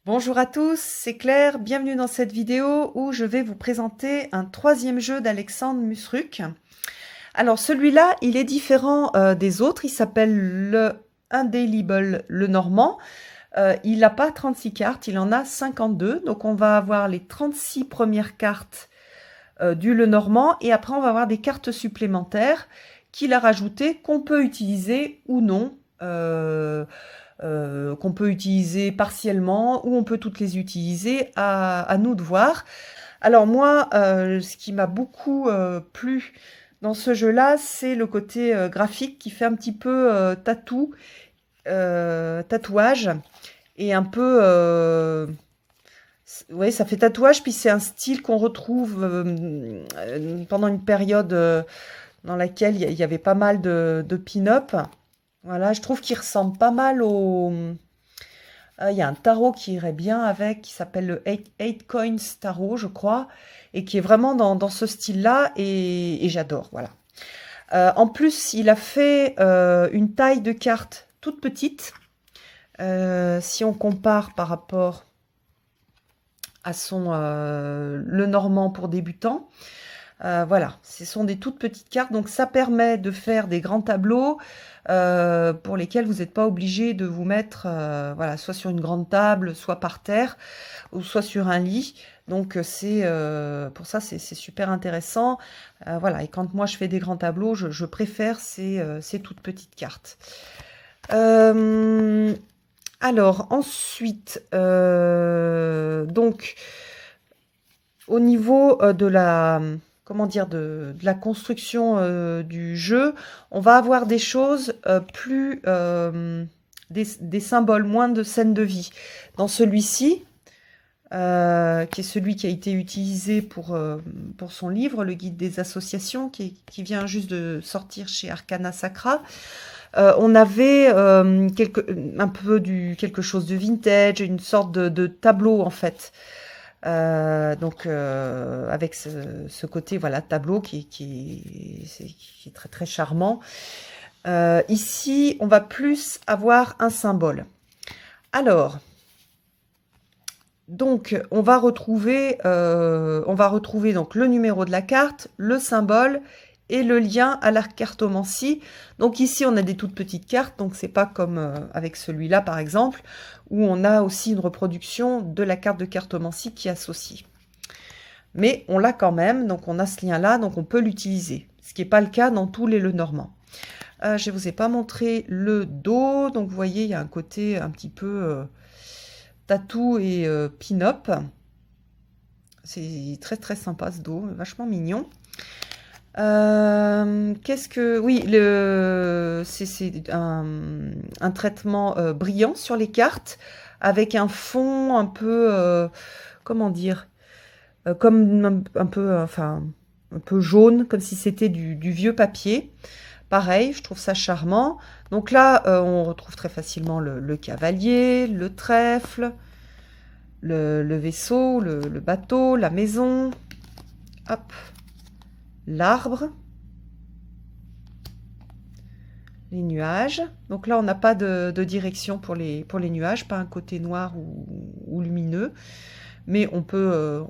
Bonjour à tous, c'est Claire, bienvenue dans cette vidéo où je vais vous présenter un troisième jeu d'Alexandre Musruc. Alors celui-là, il est différent des autres, il s'appelle le Indelible le Normand. Il n'a pas 36 cartes, il en a 52, donc on va avoir les 36 premières cartes du Le Normand et après on va avoir des cartes supplémentaires qu'il a rajoutées qu'on peut utiliser ou non. Qu'on peut utiliser partiellement ou on peut toutes les utiliser, à nous de voir. Alors moi, ce qui m'a beaucoup plu dans ce jeu-là, c'est le côté graphique qui fait un petit peu tatouage et un peu... ouais, ça fait tatouage, puis c'est un style qu'on retrouve pendant une période dans laquelle il y avait pas mal de pin-up. Voilà, je trouve qu'il ressemble pas mal au... Il y a un tarot qui irait bien avec, qui s'appelle le Eight Coins Tarot, je crois, et qui est vraiment dans ce style-là, et j'adore, voilà. En plus, il a fait une taille de carte toute petite. Si on compare par rapport à son Le Normand pour débutants, voilà, ce sont des toutes petites cartes, donc ça permet de faire des grands tableaux pour lesquels vous n'êtes pas obligé de vous mettre voilà, soit sur une grande table, soit par terre, ou soit sur un lit. Donc c'est pour ça c'est super intéressant. Voilà, et quand moi je fais des grands tableaux, je préfère ces toutes petites cartes. Alors ensuite, donc au niveau de la comment dire, de la construction du jeu, on va avoir des choses plus... des symboles, moins de scènes de vie. Dans celui-ci, qui est celui qui a été utilisé pour son livre, le guide des associations, qui vient juste de sortir chez Arcana Sacra, on avait un peu quelque chose de vintage, une sorte de tableau en fait. Donc avec ce côté voilà tableau qui est très très charmant. Ici, on va plus avoir un symbole. Alors, donc on va retrouver donc le numéro de la carte, le symbole et le lien à la cartomancie. Donc ici, on a des toutes petites cartes, donc c'est pas comme avec celui-là par exemple, où on a aussi une reproduction de la carte de cartomancie qui est associée. Mais on l'a quand même, donc on a ce lien-là, donc on peut l'utiliser. Ce qui n'est pas le cas dans tous les Lenormand. Je ne vous ai pas montré le dos, donc vous voyez, il y a un côté un petit peu tatou et pin-up. C'est très très sympa ce dos, vachement mignon. Qu'est-ce que... Oui, c'est un traitement brillant sur les cartes, avec un fond un peu... comment dire comme un peu, enfin, un peu jaune, comme si c'était du vieux papier. Pareil, je trouve ça charmant. Donc là, on retrouve très facilement le cavalier, le trèfle, le vaisseau, le bateau, la maison. Hop, l'arbre, les nuages. Donc là, on n'a pas de direction pour les nuages, pas un côté noir ou lumineux. Mais on peut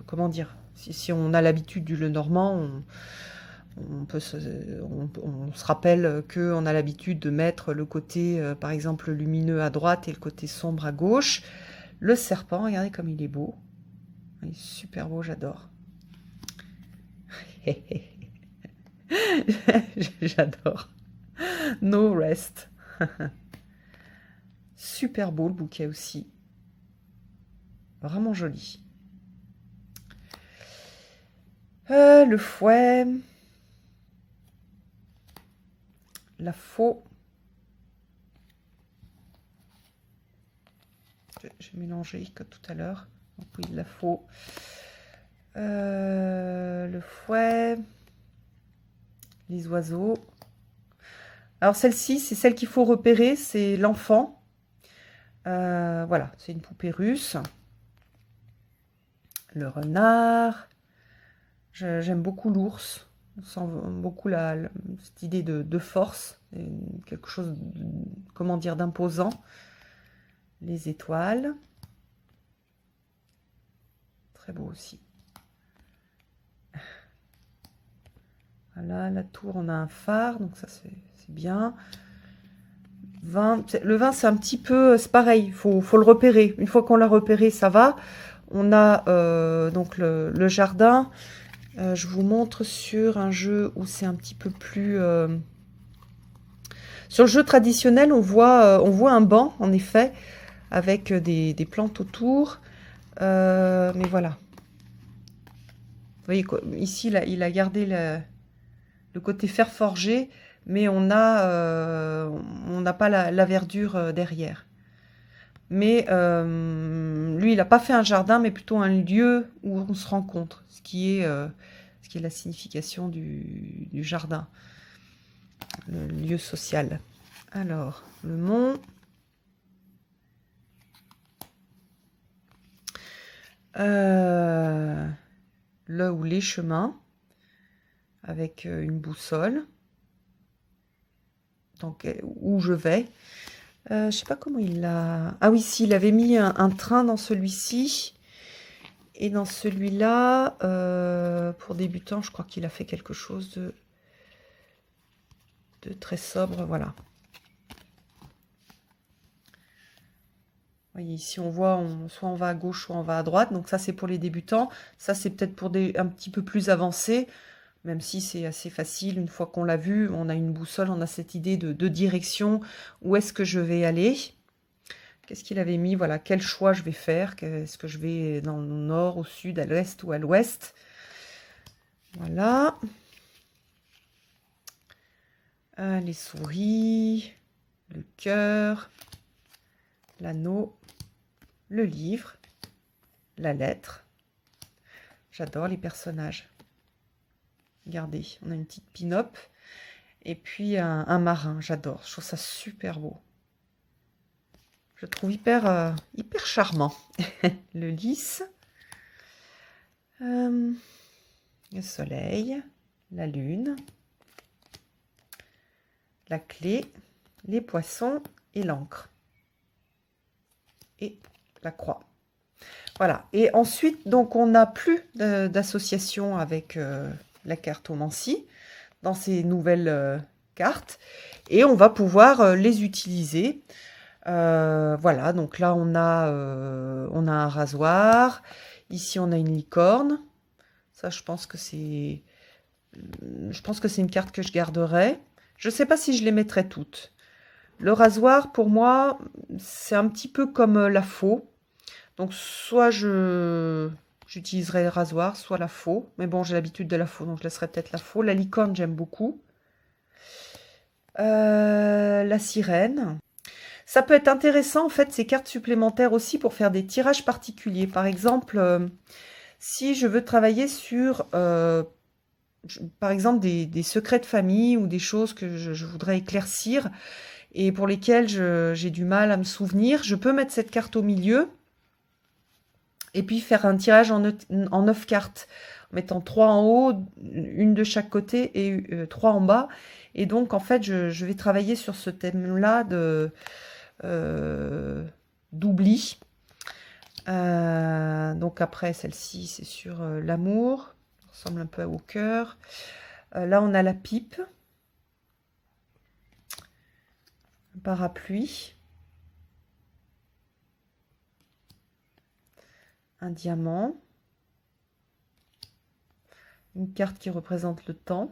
comment dire, si on a l'habitude du Lenormand, on se rappelle qu'on a l'habitude de mettre le côté, par exemple, lumineux à droite et le côté sombre à gauche. Le serpent, regardez comme il est beau. Il est super beau, j'adore. J'adore. No rest. Super beau le bouquet aussi. Vraiment joli. Le fouet. La faux. J'ai mélangé comme tout à l'heure. Donc oui, la faux. Le fouet. Les oiseaux. Alors celle-ci, c'est celle qu'il faut repérer, c'est l'enfant. Voilà, c'est une poupée russe. Le renard. J'aime beaucoup l'ours. On sent beaucoup cette idée de force, quelque chose, comment dire, d'imposant. les étoiles. Très beau aussi. Voilà, la tour, on a un phare, donc ça c'est bien. 20, le vin, c'est un petit peu, c'est pareil, il faut le repérer. Une fois qu'on l'a repéré, ça va. On a donc le jardin. Je vous montre sur un jeu où c'est un petit peu plus... Sur le jeu traditionnel, on voit un banc, en effet, avec des plantes autour. Mais voilà. Vous voyez, ici, là, il a gardé le côté fer forgé, mais on n'a pas la verdure derrière. Mais lui, il n'a pas fait un jardin, mais plutôt un lieu où on se rencontre, ce qui est la signification du jardin, le lieu social. Alors, le mont. Le ou les chemins, avec une boussole. Donc, où je vais. Je sais pas comment il l'a... Ah oui, si, il avait mis un train dans celui-ci. Et dans celui-là, pour débutants, je crois qu'il a fait quelque chose de très sobre. Voilà. Vous voyez, ici, on voit, soit on va à gauche, soit on va à droite. Donc ça, c'est pour les débutants. Ça, c'est peut-être pour un petit peu plus avancés. Même si c'est assez facile, une fois qu'on l'a vu, on a une boussole, on a cette idée de direction, où est-ce que je vais aller. Qu'est-ce qu'il avait mis? Voilà, quel choix je vais faire. Est-ce que je vais dans le nord, au sud, à l'est ou à l'ouest? Voilà. Les souris, le cœur, l'anneau, le livre, la lettre. J'adore les personnages. Regardez, on a une petite pin-up et puis un marin, j'adore. Je trouve ça super beau. Je le trouve hyper charmant. Le lys, le soleil, la lune, la clé, les poissons et l'encre. Et la croix. Voilà. Et ensuite, donc, on n'a plus d'association avec la cartomancie dans ces nouvelles cartes. Et on va pouvoir les utiliser. Voilà, donc là, on a un rasoir. Ici, on a une licorne. Ça, je pense que c'est une carte que je garderai. Je ne sais pas si je les mettrai toutes. Le rasoir, pour moi, c'est un petit peu comme la faux. Donc, soit j'utiliserai le rasoir, soit la faux. Mais bon, j'ai l'habitude de la faux, donc je laisserai peut-être la faux. La licorne, j'aime beaucoup. La sirène. Ça peut être intéressant, en fait, ces cartes supplémentaires aussi pour faire des tirages particuliers. Par exemple, si je veux travailler sur, par exemple, des secrets de famille ou des choses que je voudrais éclaircir et pour lesquelles j'ai du mal à me souvenir, je peux mettre cette carte au milieu et puis faire un tirage en 9 cartes, en mettant 3 en haut, une de chaque côté et 3 en bas. Et donc, en fait, je vais travailler sur ce thème-là d'oubli. Donc après, celle-ci, c'est sur l'amour. Ça ressemble un peu au cœur. Là, on a la pipe. Un parapluie. Un diamant. Une carte qui représente le temps.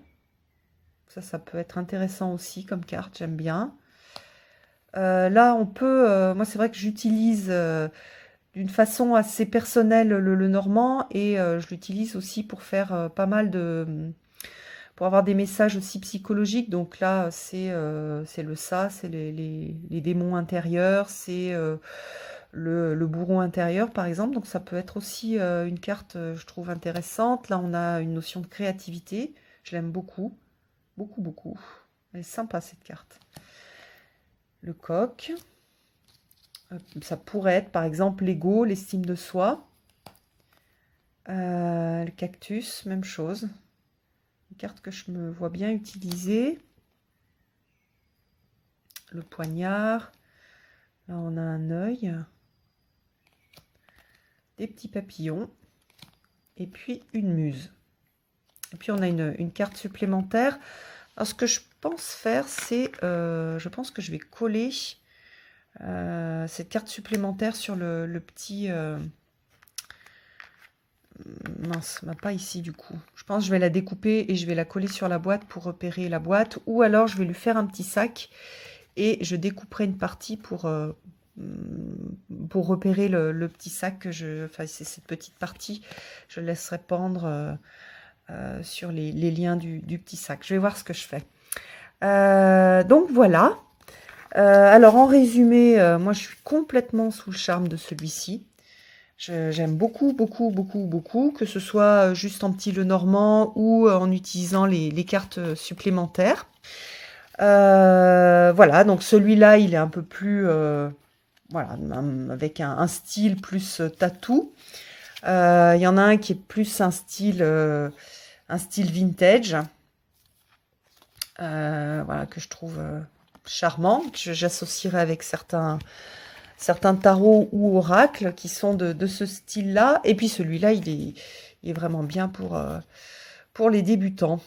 Ça peut être intéressant aussi comme carte, j'aime bien. Là, on peut... moi, c'est vrai que j'utilise d'une façon assez personnelle le normand et je l'utilise aussi pour faire pas mal pour avoir des messages aussi psychologiques. Donc là, c'est le ça, c'est les démons intérieurs, c'est le bourreau intérieur, par exemple. Donc ça peut être aussi une carte, je trouve, intéressante. Là, on a une notion de créativité. Je l'aime beaucoup. Beaucoup, beaucoup. Elle est sympa, cette carte. Le coq. Ça pourrait être, par exemple, l'ego, l'estime de soi. Le cactus, même chose. Une carte que je me vois bien utiliser. Le poignard. Là, on a un œil. des petits papillons et puis une muse. Et puis on a une carte supplémentaire. Alors ce que je pense faire, c'est, je pense que je vais coller cette carte supplémentaire sur le petit... mince, bah, pas ici du coup. Je pense que je vais la découper et je vais la coller sur la boîte pour repérer la boîte. Ou alors je vais lui faire un petit sac et je découperai une partie pour repérer le petit sac que je... Enfin, c'est cette petite partie. Je laisserai pendre sur les liens du petit sac. Je vais voir ce que je fais. Donc voilà. Alors en résumé, moi je suis complètement sous le charme de celui-ci. J'aime beaucoup, beaucoup, beaucoup, beaucoup, que ce soit juste en petit Lenormand ou en utilisant les cartes supplémentaires. Voilà, donc celui-là, il est un peu plus, voilà, avec un style plus tatou. Il y en a un qui est plus un style vintage. Voilà, que je trouve charmant, que j'associerai avec certains tarots ou oracles qui sont de ce style-là. Et puis celui-là, il est vraiment bien pour les débutants.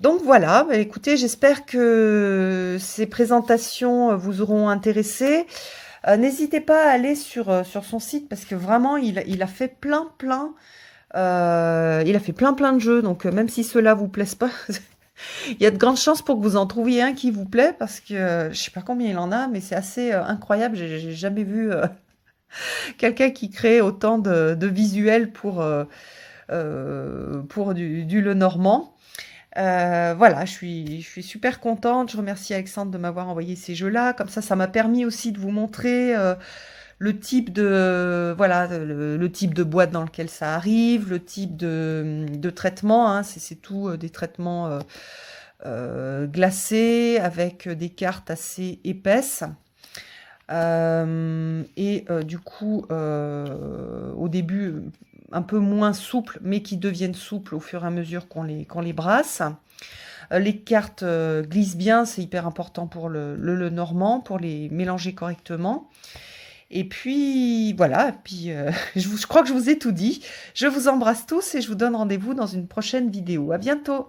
Donc voilà, bah écoutez, j'espère que ces présentations vous auront intéressé. N'hésitez pas à aller sur son site parce que vraiment, il a fait plein de jeux. Donc même si ceux-là vous plaisent pas... Il y a de grandes chances pour que vous en trouviez un qui vous plaît parce que je sais pas combien il en a, mais c'est assez incroyable. J'ai jamais vu quelqu'un qui crée autant de visuels pour du Lenormand. Voilà, je suis super contente. Je remercie Alexandre de m'avoir envoyé ces jeux-là. Comme ça m'a permis aussi de vous montrer le type de voilà le type de boîte dans lequel ça arrive, le type de traitement, hein, c'est tout des traitements glacés avec des cartes assez épaisses et du coup au début un peu moins souples mais qui deviennent souples au fur et à mesure qu'on les brasse. Les cartes glissent bien, c'est hyper important pour le Lenormand, pour les mélanger correctement. Et puis voilà, puis je crois que je vous ai tout dit. Je vous embrasse tous et je vous donne rendez-vous dans une prochaine vidéo. À bientôt!